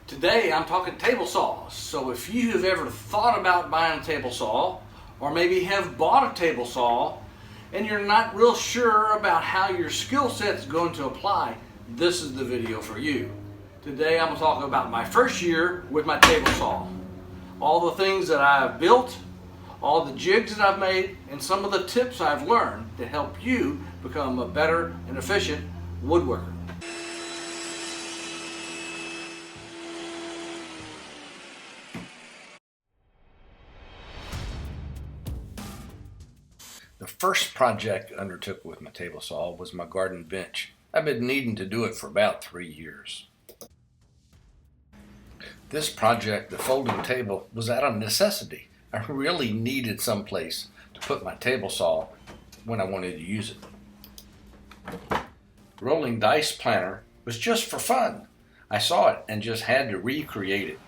Today I'm talking table saws. So if you have ever thought about buying a table saw, or maybe have bought a table saw, and you're not real sure about how your skill set is going to apply, this is the video for you. Today I'm going to talk about my first year with my table saw. All the things that I've built, all the jigs that I've made, and some of the tips I've learned to help you become a better and efficient woodworker. The first project I undertook with my table saw was my garden bench. I've been needing to do it for about 3 years. This project, the folding table, was out of necessity. I really needed some place to put my table saw when I wanted to use it. Rolling dice planter was just for fun. I saw it and just had to recreate it.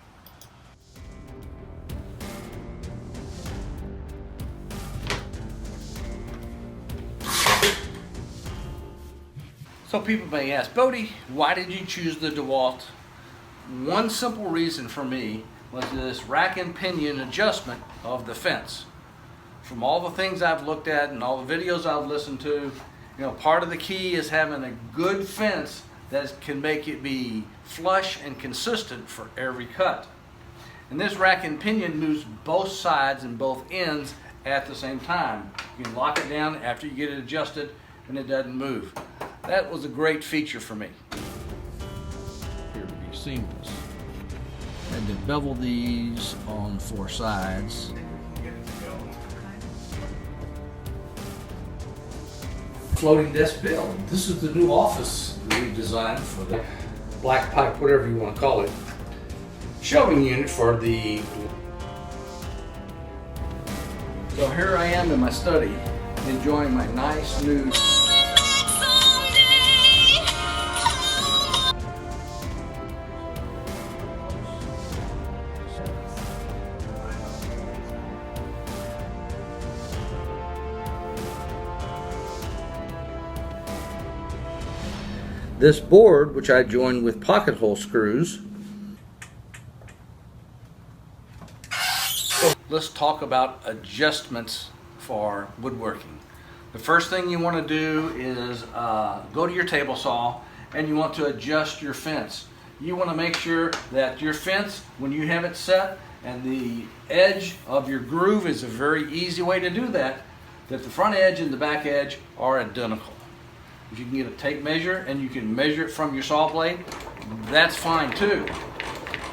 So people may ask, Bodie, why did you choose the DeWalt? One simple reason for me was this rack and pinion adjustment of the fence. From all the things I've looked at and all the videos I've listened to, part of the key is having a good fence that can make it be flush and consistent for every cut. And this rack and pinion moves both sides and both ends at the same time. You can lock it down after you get it adjusted and it doesn't move. That was a great feature for me. Here to be seamless. And then bevel these on 4 sides. Floating desk build. This is the new office that we designed for the black pipe, whatever you want to call it. Shelving unit for the... So here I am in my study, enjoying my nice new this board, which I joined with pocket hole screws. So let's talk about adjustments for woodworking. The first thing you want to do is go to your table saw and you want to adjust your fence. You want to make sure that your fence, when you have it set and the edge of your groove is a very easy way to do that, that the front edge and the back edge are identical. If you can get a tape measure and you can measure it from your saw blade, that's fine too.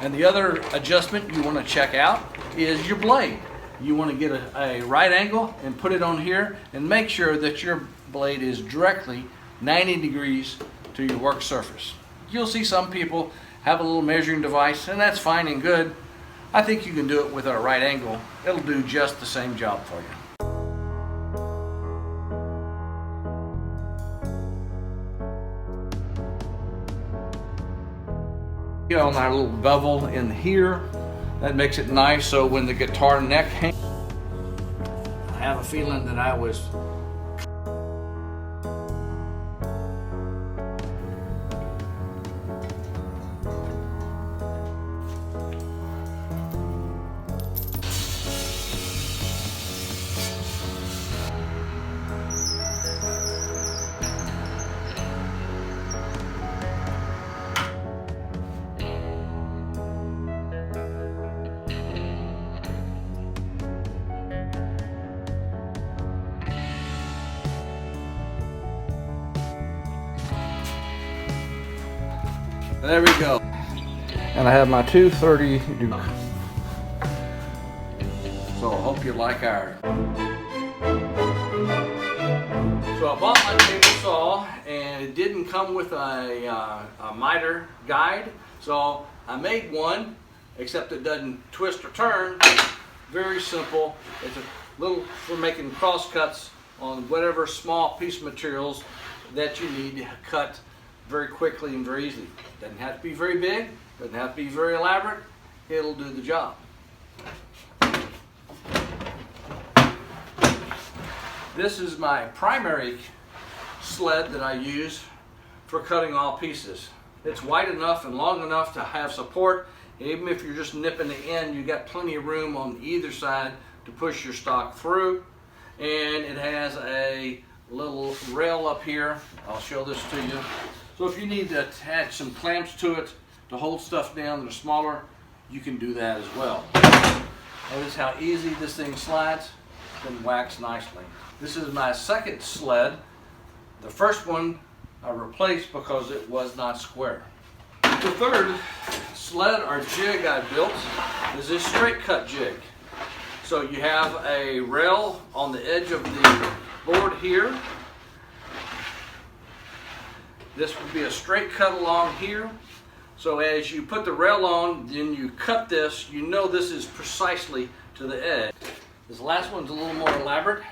And the other adjustment you want to check out is your blade. You want to get a right angle and put it on here and make sure that your blade is directly 90 degrees to your work surface. You'll see some people have a little measuring device, and that's fine and good. I think you can do it with a right angle. It'll do just the same job for you. On our little bevel in here, that makes it nice so when the guitar neck hangs, I have a feeling that I was there we go. And I have my 230 Duke. So I hope you like ours. So I bought my table saw and it didn't come with a miter guide. So I made one, except it doesn't twist or turn. Very simple. It's a little for making cross cuts on whatever small piece of materials that you need to cut very quickly and very easily. Doesn't have to be very big, doesn't have to be very elaborate, it'll do the job. This is my primary sled that I use for cutting all pieces. It's wide enough and long enough to have support. Even if you're just nipping the end, you got plenty of room on either side to push your stock through. And it has a little rail up here. I'll show this to you. So if you need to attach some clamps to it to hold stuff down that are smaller, you can do that as well. Notice how easy this thing slides and wax nicely. This is my second sled. The first one I replaced because it was not square. The third sled or jig I built is this straight cut jig. So you have a rail on the edge of the board here. This would be a straight cut along here. So as you put the rail on, then you cut this, you know this is precisely to the edge. This last one's a little more elaborate.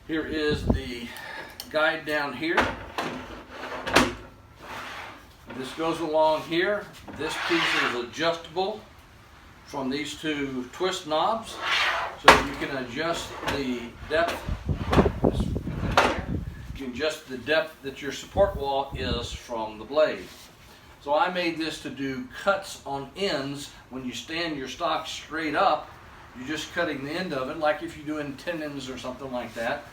Here is the guide down here. This goes along here. This piece is adjustable from these two twist knobs, so you can adjust the depth. You can adjust the depth that your support wall is from the blade. So I made this to do cuts on ends. When you stand your stock straight up, you're just cutting the end of it, like if you're doing tendons or something like that.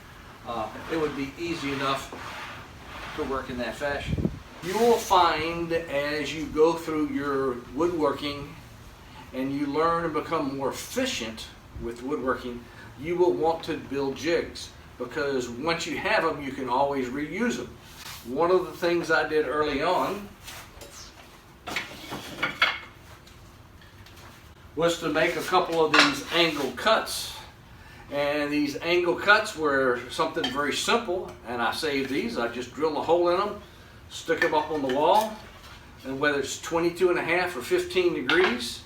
It would be easy enough to work in that fashion. You will find as you go through your woodworking and you learn and become more efficient with woodworking, you will want to build jigs, because once you have them, you can always reuse them. One of the things I did early on was to make a couple of these angle cuts. And these angle cuts were something very simple, and I saved these. I just drilled a hole in them, stick them up on the wall, and whether it's 22.5 or 15 degrees,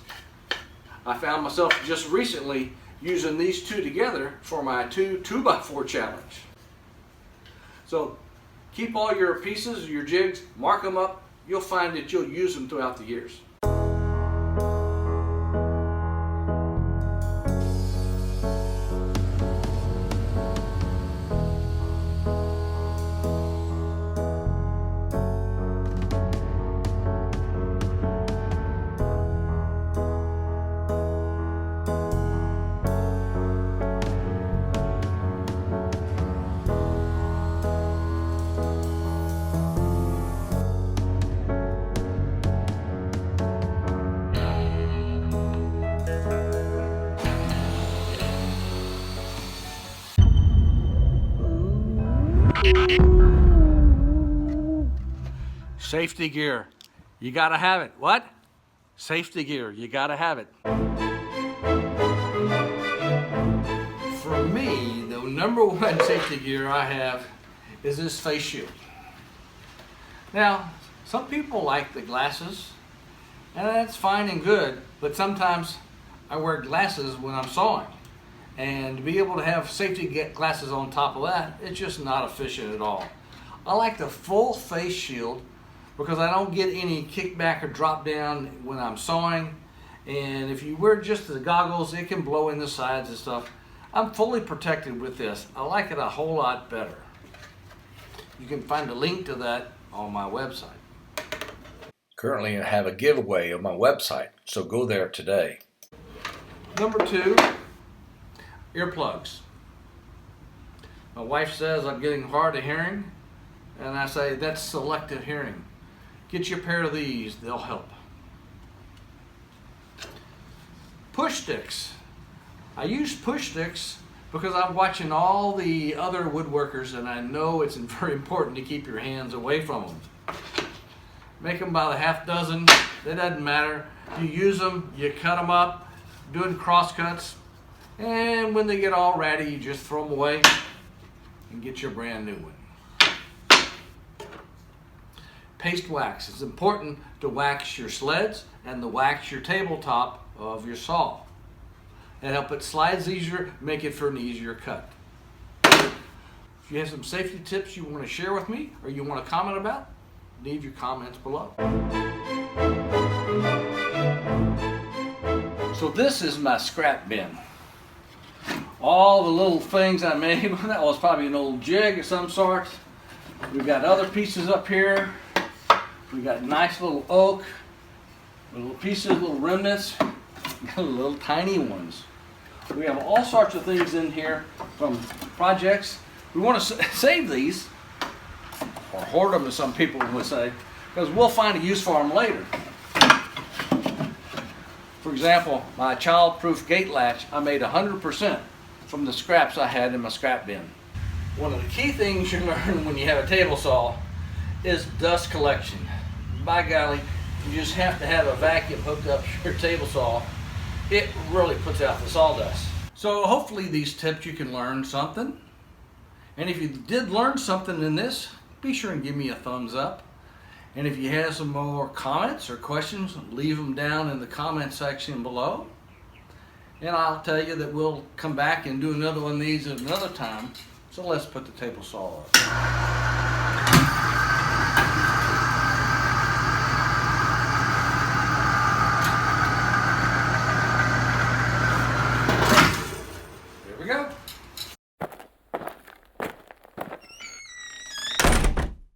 I found myself just recently using these two together for my 2x4 challenge. So keep all your pieces, your jigs, mark them up. You'll find that you'll use them throughout the years. Safety gear, you gotta have it. What? Safety gear, you gotta have it. For me, the number one safety gear I have is this face shield. Now, some people like the glasses, and that's fine and good, but sometimes I wear glasses when I'm sawing. And to be able to have safety glasses on top of that, it's just not efficient at all. I like the full face shield because I don't get any kickback or drop down when I'm sawing. And if you wear just the goggles, it can blow in the sides and stuff. I'm fully protected with this. I like it a whole lot better. You can find a link to that on my website. Currently I have a giveaway on my website, so go there today. Number 2, earplugs. My wife says I'm getting hard of hearing, and I say that's selective hearing. Get you a pair of these, they'll help. Push sticks. I use push sticks because I'm watching all the other woodworkers, and I know it's very important to keep your hands away from them. Make them by the half dozen, it doesn't matter. You use them, you cut them up, doing cross cuts, and when they get all ratty, you just throw them away and get your brand new one. Paste wax. It's important to wax your sleds and to wax your tabletop of your saw. And help it slides easier, make it for an easier cut. If you have some safety tips you want to share with me or you want to comment about, leave your comments below. So this is my scrap bin. All the little things I made, that was probably an old jig of some sort. We've got other pieces up here. We got nice little oak, little pieces, little remnants, little tiny ones. We have all sorts of things in here from projects. We want to save these, or hoard them as some people would say, because we'll find a use for them later. For example, my child-proof gate latch, I made 100% from the scraps I had in my scrap bin. One of the key things you learn when you have a table saw is dust collection. By golly, you just have to have a vacuum hooked up to your table saw. It really puts out the sawdust. So hopefully these tips you can learn something. And if you did learn something in this, be sure and give me a thumbs up. And if you have some more comments or questions, leave them down in the comment section below. And I'll tell you that we'll come back and do another one of these at another time. So let's put the table saw up. There we go.